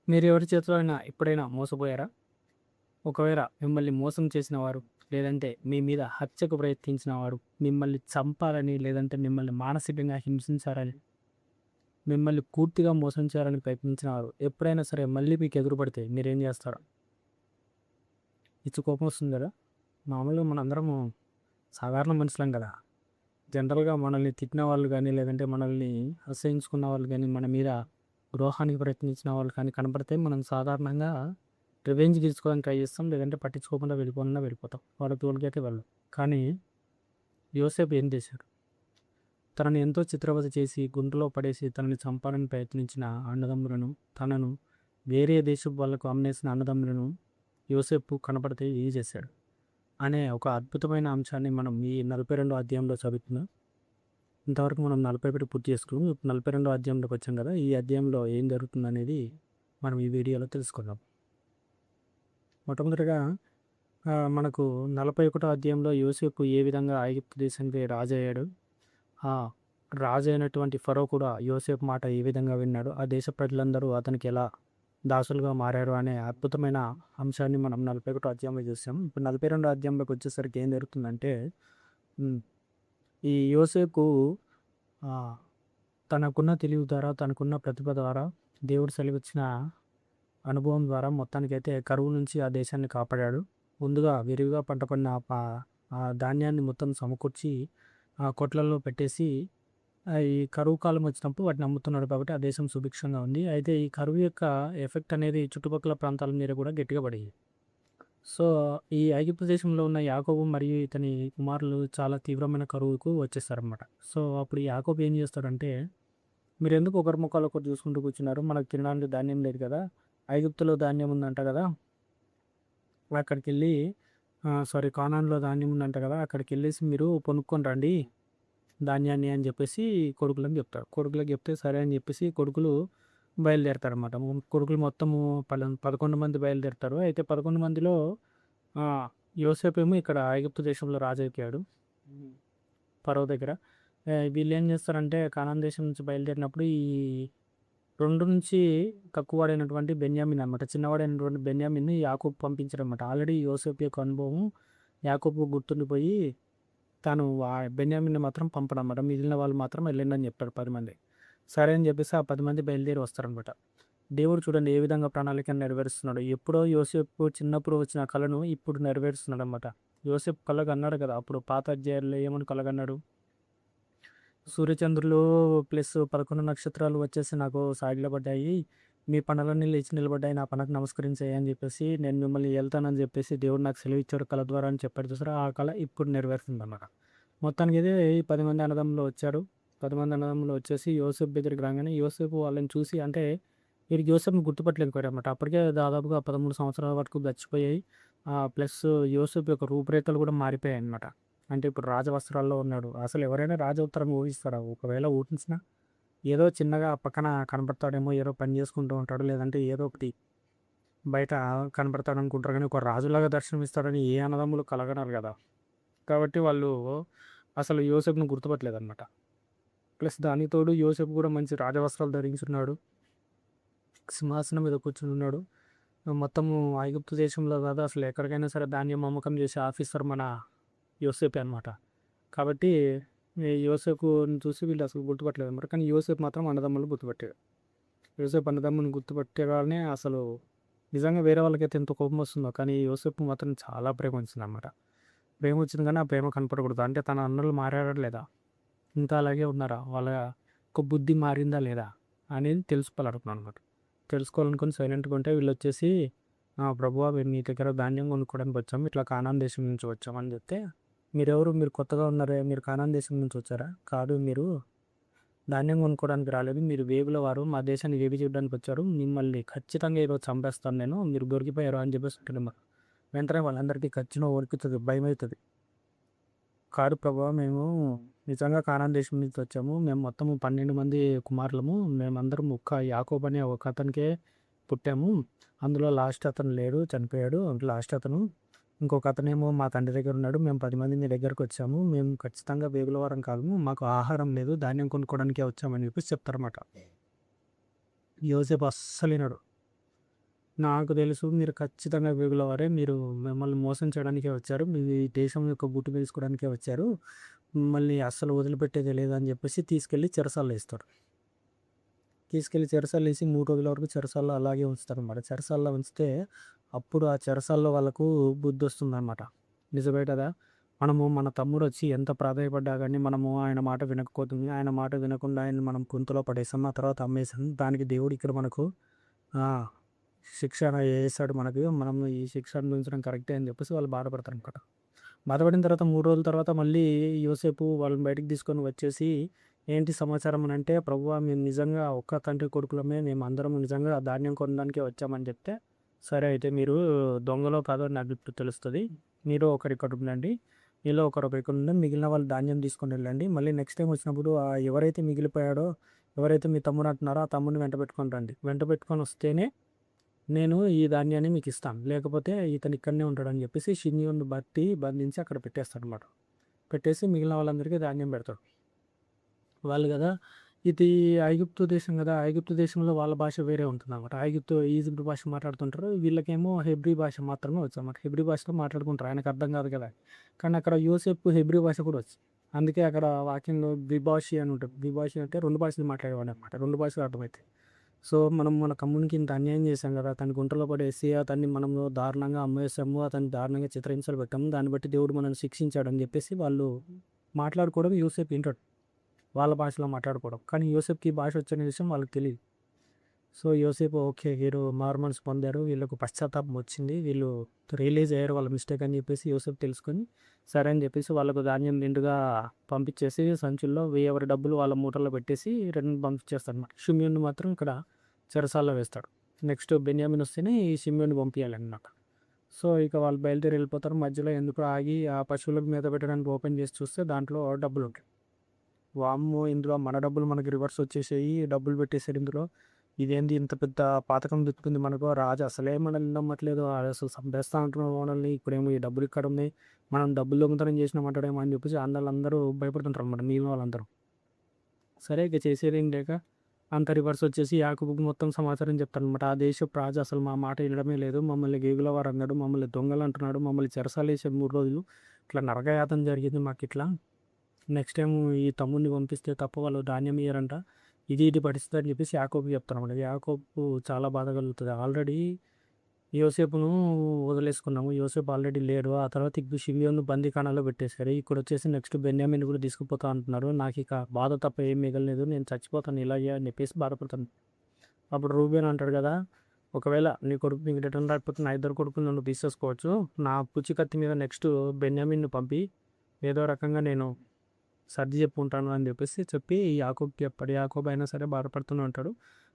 మీరు ఎవరి చేతిలో అయినా ఎప్పుడైనా మోసపోయారా? ఒకవేళ మిమ్మల్ని మోసం చేసిన వారు, లేదంటే మీ మీద హత్యకు ప్రయత్నించిన వారు, మిమ్మల్ని చంపాలని, లేదంటే మిమ్మల్ని మానసికంగా హింసించాలని, మిమ్మల్ని పూర్తిగా మోసం చేయాలని ప్రయత్నించిన వారు ఎప్పుడైనా సరే మళ్ళీ మీకు ఎదురుపడితే మీరేం జేస్తారు? కోపం వస్తుంది గదా! మామూలుగా మనందరము సాధారణ మనుషులం గదా! జనరల్‌గా మనల్ని తిట్టిన వాళ్ళు గానీ, లేదంటే మనల్ని అసహించుకున్న వాళ్ళు గానీ, మన మీద ద్రోహానికి ప్రయత్నించిన వాళ్ళు కానీ కనపడితే మనం సాధారణంగా రివెంజ్ తీర్చుకోవడానికి ట్రై చేస్తాం. లేదంటే పట్టించుకోకుండా వెళ్ళిపోవాలన్నా వెళ్ళిపోతాం. వాళ్ళ జోలికైతే వెళ్ళం. కానీ యోసేపు ఏం చేశాడు? తనని ఎంతో చిత్రవద చేసి, గుంటలో పడేసి, తనని చంపాలని ప్రయత్నించిన అన్నదమ్ములను, తనను వేరే దేశపు వాళ్ళకు అమ్మేసిన అన్నదమ్ములను యోసేపు కనపడితే ఏం చేశాడు? అనే ఒక అద్భుతమైన అంశాన్ని మనం ఈ 42 అధ్యాయంలో చదువుకుందాం. ఇంతవరకు మనం 41 పూర్తి చేసుకున్నాం. ఇప్పుడు 42 అధ్యాయంలోకి వచ్చాం కదా! ఈ అధ్యాయంలో ఏం జరుగుతుందనేది మనం ఈ వీడియోలో తెలుసుకుందాం. మొట్టమొదటిగా మనకు 41 అధ్యాయంలో యోసేపు ఏ విధంగా ఐగుప్తు దేశానికి రాజయ్యాడు. ఆ రాజు అయినటువంటి ఫరో కూడా యోసేపు మాట ఏ విధంగా విన్నాడు. ఆ దేశ ప్రజలందరూ అతనికి ఎలా దాసులుగా మారారు అనే అద్భుతమైన అంశాన్ని మనం 41 అధ్యాయంలో చూసాం. ఇప్పుడు 42 అధ్యాయంలోకి వచ్చేసరికి ఏం జరుగుతుందంటే హ్మ్. ఈ యోసేపు ఆహ్, తనకున్న తెలివి ద్వారా, తనకున్న ప్రతిభ ద్వారా, దేవుడు సెలవిచ్చిన అనుభవం ద్వారా మొత్తానికైతే కరువు నుంచి ఆ దేశాన్ని కాపాడాడు. ముందుగా విరివిగా పంట పడిన ఆ ధాన్యాన్ని మొత్తం సమకూర్చి ఆ కొట్లలో పెట్టేసి ఈ కరువు కాలం వచ్చినప్పుడు వాటిని అమ్ముతున్నాడు కాబట్టి ఆ దేశం సుభిక్షంగా ఉంది. అయితే ఈ కరువు యొక్క ఎఫెక్ట్ అనేది చుట్టుపక్కల ప్రాంతాల మీద కూడా గట్టిగా పడింది. సో, ఈ ఐగుప్తు దేశంలో ఉన్న యాకోబు మరియు ఇతని కుమారులు చాలా తీవ్రమైన కరువుకు వచ్చేసారనమాట. సో, అప్పుడు యాకోబు ఏం చేస్తాడంటే, మీరెందుకు ఒకరి ముఖాలు ఒకరు చూసుకుంటూ కూర్చున్నారు? మనకు తినడానికి ధాన్యం లేదు కదా! ఐగుప్తులో ధాన్యం ఉందంట కదా! అక్కడికెళ్ళి సారీ కానాన్‌లో ధాన్యం ఉందంట కదా! అక్కడికెళ్ళేసి మీరు కొనుక్కొని రండి ధాన్యాన్ని అని చెప్పేసి కొడుకులకు చెప్తాడు. కొడుకులకు చెప్తే సరే అని చెప్పేసి కొడుకులు బయలుదేరతారనమాట. కొడుకులు మొత్తము 11 మంది బయలుదేరుతారు. అయితే 11 మందిలో యోసేపేమో ఇక్కడ ఐగుప్తు దేశంలో రాజైపోయాడు. ఫరో దగ్గర. వీళ్ళేం చేస్తారంటే కానాన్ దేశం నుంచి బయలుదేరినప్పుడు ఈ 2 నుంచి తక్కువవాడైనటువంటి బెన్యామిన్ అనమాట. చిన్నవాడైనటువంటి బెన్యామిన్‌ని యాకోబు పంపించాడనమాట. ఆల్రెడీ యోసేపు యొక్క అనుభవం యాకోబుకు గుర్తుండిపోయి తను బెన్యామిన్‌ని మాత్రం పంపడనమాట. మిగిలిన వాళ్ళు మాత్రం ఎళ్ళండని చెప్తాడు 10 మంది. సరే అని చెప్పేసి ఆ 10 మంది బయలుదేరి వస్తారనమాట. దేవుడు చూడండి ఏ విధంగా ప్రణాళికను నెరవేరుస్తున్నాడో. ఎప్పుడో యోసేపు చిన్నప్పుడు వచ్చిన కలను ఇప్పుడు నెరవేరుస్తున్నాడనమాట. యోసేపు కలగన్నాడు కదా! అప్పుడు పాత అధ్యాయాల్లో ఏమని కలగన్నాడు? సూర్యచంద్రులు ప్లస్ 11 నక్షత్రాలు వచ్చేసి నాకు సాగిల పడ్డాయి. మీ పనులన్నీ లేచి నిలబడ్డాయి. నా పనకు నమస్కరించాయి అని చెప్పేసి నేను మిమ్మల్ని ఏళ్తానని చెప్పేసి దేవుడు నాకు సెలవిచ్చాడు కల ద్వారా అని చెప్పాడు చూసారా? ఆ కల ఇప్పుడు నెరవేరుతుందన్నమాట. మొత్తానికైతే ఈ 10 మంది అన్నదమ్ములు వచ్చారు. 10 మంది అన్నదమ్ములు వచ్చేసి యోసేపు దగ్గరికి రాగానే యోసేపు వాళ్ళని చూసి అంటే వీరికి యోసేపుని గుర్తుపట్టలేకపోయారన్నమాట. అప్పటికే దాదాపుగా 13 సంవత్సరాల వరకు గడిచిపోయాయి. ప్లస్ యోసేపు యొక్క రూపురేఖలు కూడా మారిపోయాయన్నమాట. అంటే ఇప్పుడు రాజవస్త్రాల్లో ఉన్నాడు. అసలు ఎవరైనా రాజవస్త్రం ఊహిస్తారా? ఒకవేళ ఊహించినా ఏదో చిన్నగా పక్కన కనపడతాడేమో, ఏదో పని చేసుకుంటూ ఉంటాడు. లేదంటే ఏదో ఒకటి బయట కనపడతాడనుకుంటారు గానీ, ఒక రాజులాగా దర్శనమిస్తాడని ఏ అన్నదమ్ములు కలగనరు గదా! కాబట్టి వాళ్ళు అసలు యోసేపుని గుర్తుపట్టలేదనమాట. ప్లస్ దానికి తోడు యోసేపు గూడా మంచి రాజవస్త్రాలు ధరించున్నాడు. సింహాసనం మీద కూర్చొనున్నాడు. మొత్తము ఐగుప్తు దేశంలో కాదు అసలు ఎక్కడికైనా సరే ధాన్యం అమ్మకం చేసే ఆఫీసర్ మన యోసేపే అనమాట. కాబట్టి ఈ యోసేపుని చూసి వీళ్ళు అసలు గుర్తుపట్టలేదనమాట. కానీ యోసేపు మాత్రం అన్నదమ్ములను గుర్తుపట్టాడు. యోసేపు అన్నదమ్ములను గుర్తుపట్టగానే అసలు నిజంగా వేరే వాళ్ళకైతే ఎంత కోపం వస్తుందో, కానీ యోసేపుకి మాత్రం చాలా ప్రేమ వచ్చిందనమాట. ప్రేమ వచ్చింది కానీ ఆ ప్రేమ కనపడకూడదు. అంటే తన అన్నలు మారారా లేదా? ఇంకా అలాగే ఉన్నారా? వాళ్ళ యొక్క బుద్ధి మారిందా లేదా? అనేది తెలుసుకోవాలనుకున్నాననమాట. తెలుసుకోవాలనుకుని సైలెంట్‌గా ఉంటే వీళ్ళొచ్చేసి ప్రభువా మేము నీ దగ్గర ధాన్యం కొనుక్కోవడానికి వచ్చాము. ఇట్లా కానాన్ దేశం నుంచి వచ్చాము అని చెప్తే, మీరెవరు? మీరు కొత్తగా ఉన్నారే, మీరు కానాన్ దేశం నుంచి వచ్చారా? కాదు మీరు ధాన్యం కొనుక్కోవడానికి రాలేదు. మీరు వేగుల వారు. మా దేశాన్ని వేగు చూడడానికి వచ్చారు. మిమ్మల్ని ఖచ్చితంగా ఈరోజు చంపేస్తాను నేను. మీరు దొరికిపోయారు అని చెప్పేసి అంటాడన్నమాట. వెంటనే వాళ్ళందరికీ ఖచ్చితంగా వణుకుతది. భయమైతది. కాదు ప్రభువా మేము నిజంగా కానాన్ దేశం నుంచి వచ్చాము. మేము మొత్తము 12 మంది కుమారులము. మేమందరం ఒక్క యాకోబు అనే ఒక అతనికే పుట్టాము. అందులో లాస్ట్ అతను లేడు, చనిపోయాడు. లాస్ట్ అతను. ఇంకొక అతనేమో మా తండ్రి దగ్గర ఉన్నాడు. మేము 10 మంది మీ దగ్గరకొచ్చాము. మేము ఖచ్చితంగా వేగుల వారం కాము. మాకు ఆహారం లేదు. ధాన్యం కొనుక్కోవడానికే వచ్చామని చెప్పేసి చెప్తారన్నమాట. యోసేపు అస్సలినడు. నాకు తెలుసు మీరు ఖచ్చితంగా వేగులవారే. మీరు మిమ్మల్ని మోసం చేయడానికే వచ్చారు. మీ దేశం యొక్క గుట్టు తెలుసుకోవడానికే వచ్చారు. మిమ్మల్ని అస్సలు వదిలిపెట్టేదే లేదని చెప్పేసి తీసుకెళ్ళి చెరసాలలో ఏస్తాడు. తీసుకెళ్ళి చెరసాలలో ఏసి 3 రోజుల వరకు చెరసాలలో అలాగే ఉంచుతారనమాట. చెరసాలలో ఉంచితే అప్పుడు ఆ చెరసాలలో వాళ్ళకు బుద్ధొస్తుందనమాట. నిజమే కదా! మనము మన తమ్ముడొచ్చి ఎంత ప్రాధేయపడ్డా గానీ మనము ఆయన మాట వినకపోతుంది. ఆయన మాట వినకుండా ఆయన్ని మనం గొంతులో పడేసాం. ఆ తర్వాత అమ్మేసాం. దానికి దేవుడు ఇక్కడ మనకు ఆ! శిక్ష ఏసాడు మనకు. మనం ఈ శిక్ష అనుభవించడం కరెక్టే అని చెప్పేసి వాళ్ళు బాధపడతారనమాట. బాధపడిన తర్వాత 3 రోజుల తర్వాత మళ్ళీ యోసేపు వాళ్ళని బయటికి తీసుకొని వచ్చేసి, ఏంటి సమాచారం అనంటే, ప్రభువా మేము నిజంగా ఒక్క తండ్రి కొడుకులమే. మేమందరం నిజంగా ధాన్యం కొనడానికే వచ్చామని చెప్తే, సరే అయితే మీరు దొంగలో కాదో నాకిప్పుడు తెలుస్తది. మీరు ఒకరిక్కడ ఉండండి. మీలో ఒకరు ఇక్కడ ఉండండి. మిగిలిన వాళ్ళు ధాన్యం తీసుకొని వెళ్ళండి. మళ్ళీ నెక్స్ట్ టైమ్ వచ్చినప్పుడు ఎవరైతే మిగిలిపోయాడో, ఎవరైతే మీ తమ్ముడు అంటున్నారో ఆ తమ్ముడిని వెంట పెట్టుకొని రండి. వెంట పెట్టుకొని వస్తేనే నేను ఈ ధాన్యాన్ని మీకిస్తాను. లేకపోతే ఇతను ఇక్కడనే ఉంటాడని చెప్పేసి షిమ్యోన్ని బంధించి అక్కడ పెట్టేస్తాడనమాట. పెట్టేసి మిగిలిన వాళ్ళందరికీ ధాన్యం పెడతాడు. వాళ్ళు గదా! ఇది ఐగుప్తు దేశం గదా! ఐగుప్తు దేశంలో వాళ్ళ భాష వేరే ఉంటుందనమాట. ఈజిప్ట్ భాష మాట్లాడుతుంటారు. వీళ్ళకేమో హెబ్రీ భాష మాత్రమే వచ్చనమాట. హెబ్రీ భాషలో మాట్లాడుకుంటారు. ఆయనకు అర్థం కాదు కదా! కానీ అక్కడ యోసేపుకు హెబ్రీ భాష కూడా వచ్చు. అందుకే అక్కడ వాక్యంలో ద్విభాషి అని ఉంటది. ద్విభాషి అంటే 2 భాషలు మాట్లాడేవాడనమాట. 2 భాషలు అర్థమైతాయి. సో, మనం మన తమ్మునికి ఇంత అన్యాయం చేశాం గదా! అతన్ని గుంటలో పడేసి అతన్ని మనము దారుణంగా అమ్మేసాము. అతన్ని దారుణంగా చిత్రహింసలు పెట్టాము. దాన్ని బట్టి దేవుడు మనల్ని శిక్షించాడని జెప్పేసి వాళ్ళు మాట్లాడుకోవడం యోసేపు ఇంటాడు. వాళ్ళ భాషలో మాట్లాడుకోవడం. కానీ యోసేపుకి ఈ భాష వచ్చనే విషయం వాళ్ళకి తెలీదు. సో, యోసేపు ఓకే. వీరు మారుమనసు పొందారు. వీళ్ళకు పశ్చాత్తాపం వచ్చింది. వీళ్ళు రియలైజ్ అయ్యారు వాళ్ళ మిస్టేక్ అని జెప్పేసి యోసేపు తెలుసుకొని, సరే అని జెప్పేసి వాళ్ళకు ధాన్యం నిండుగా పంపించేసి సంచుల్లో ఎవరి డబ్బులు వాళ్ళ మూటల్లో పెట్టేసి రిటర్న్ పంపించేస్తాడనమాట. షిమ్యోన్‌ని మాత్రం ఇక్కడ చెరసాలలో వేస్తాడు. నెక్స్ట్ బెన్యామిన్ వస్తేనే ఈ షిమ్యోన్‌ని పంపియాలనమాట. సో, ఇక వాళ్ళు బయలుదేరి వెళ్ళిపోతారు. మధ్యలో ఎందుకో ఆగి ఆ పశువులకు మేత పెట్టడానికి ఓపెన్ చేసి చూస్తే దాంట్లో డబ్బులుంటాయి. వామ్మో! ఇందులో మన డబ్బులు మనకి రివర్స్ వచ్చేసాయి. డబ్బులు పెట్టేసాడు ఇందులో. ఇదేంది ఇంత పెద్ద పాతకం చుట్టుకుంది మనకు. రాజు అసలే మనల్ని నమ్మట్లేదు. ఆడసలు చంపేస్తా అంటున్నాడు మనల్ని. ఇప్పుడేమో ఈ డబ్బులు ఇక్కడున్నాయి. మనం డబ్బులు దొంగతనం చేసినామంటాడేమో అని చెప్పేసి ఆంధోళ్ళందరూ భయపడుతుంటారనమాట మిగిలిన వాళ్ళందరూ. సరే ఇక చేసేదేం లేక అంత రివర్స్ వచ్చేసి యాకోబుకి మొత్తం సమాచారం చెప్తాడనమాట. ఆ దేశపు రాజు అసలు మా మాట వినడమే లేదు. మమ్మల్ని గేగులవారు అన్నాడు. మమ్మల్ని దొంగలు అంటున్నాడు. మమ్మల్ని చెరసాలేసాడు 3 రోజులు. ఇట్లా నరకయాతన జరిగింది మాకిట్లా. నెక్స్ట్ టైము ఈ తమ్ముడిని పంపిస్తే తప్ప వాళ్ళు ధాన్యం ఇయ్యరంట. ఇది పరిస్థితి అని చెప్పేసి యాకోబుకి చెప్తారనమాట. యాకోబు చాలా బాధ కలుగుతది. ఆల్రెడీ యోసేపును వదిలేసుకున్నాము. యోసేపు ఆల్రెడీ లేడు. ఆ తర్వాత ఇప్పుడు షిమ్యోన్‌ను బందీఖానాలో పెట్టేశారు. ఇక్కడొచ్చేసి నెక్స్ట్ బెన్యామీన్‌ని కూడా తీసుకుపోతా అంటున్నారు. నాకిక బాధ తప్ప ఏం మిగలలేదు. నేను చచ్చిపోతాను ఇలాగే అని చెప్పేసి బాధపడతాను. అప్పుడు రూబేన్ అంటాడు కదా! ఒకవేళ నీ కొడుకు నీకు రిటర్న్ రాకపోతే నా ఇద్దరు కొడుకులను నువ్వు తీసేసుకోవచ్చు. నా పూచీకత్తి మీద నెక్స్ట్ బెన్యామీన్‌ని పంపి ఏదో రకంగా నేను సర్ది చెప్పుకుంటాను అని చెప్పి యాకోబుకి చెప్పాడు. యాకోబు అయినా సరే బాధపడుతూనే ఉంటాడు.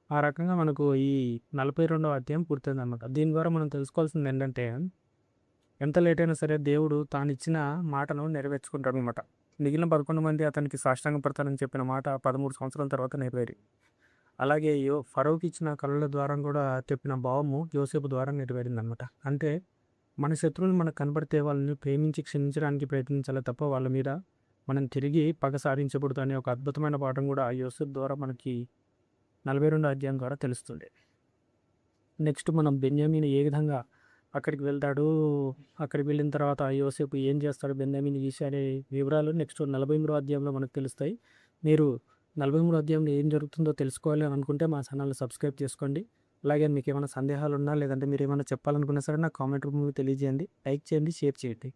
ఆ రకంగా మనకు ఈ 42వ అధ్యాయం పూర్తయిందనమాట. దీని ద్వారా మనం తెలుసుకోవాల్సింది ఏంటంటే, ఎంత లేట్ అయినా సరే దేవుడు తానిచ్చిన మాటను నెరవేర్చుకుంటాడనమాట. మిగిలిన 11 మంది అతనికి సాష్టాంగ పడతారని చెప్పిన మాట 13 సంవత్సరాల తర్వాత నెరవేరి. అలాగే ఫరోకి ఇచ్చిన కళల ద్వారా కూడా చెప్పిన భావము యోసేపు ద్వారా నెరవేరిందనమాట. అంటే మన శత్రువులు మనకు కనబడితే వాళ్ళని ప్రేమించి క్షమించడానికి ప్రయత్నించాలి తప్ప వాళ్ళ మీద మనం తిరిగి పగ సాధించకూడదు అనే ఒక అద్భుతమైన పాఠం కూడా యోసేపు ద్వారా మనకి 42 అధ్యాయం ద్వారా తెలుస్తుంది. నెక్స్ట్ మనం బెన్యామీన్ ఏ విధంగా అక్కడికి వెళ్తాడు, అక్కడికి వెళ్ళిన తర్వాత యోసేపు ఏం చేస్తాడు, బెన్యామీన్ చేసే అనే వివరాలు నెక్స్ట్ 43 అధ్యాయంలో మనకు తెలుస్తాయి. మీరు 43 అధ్యాయంలో ఏం జరుగుతుందో తెలుసుకోవాలి అని అనుకుంటే మా ఛానల్ని సబ్స్క్రైబ్ చేసుకోండి. అలాగే మీకు ఏమైనా సందేహాలు ఉన్నా లేదంటే మీరు ఏమైనా చెప్పాలనుకున్నా సరే నాకు కామెంట్ రూపంలో తెలియజేయండి. లైక్ చేయండి, షేర్ చేయండి.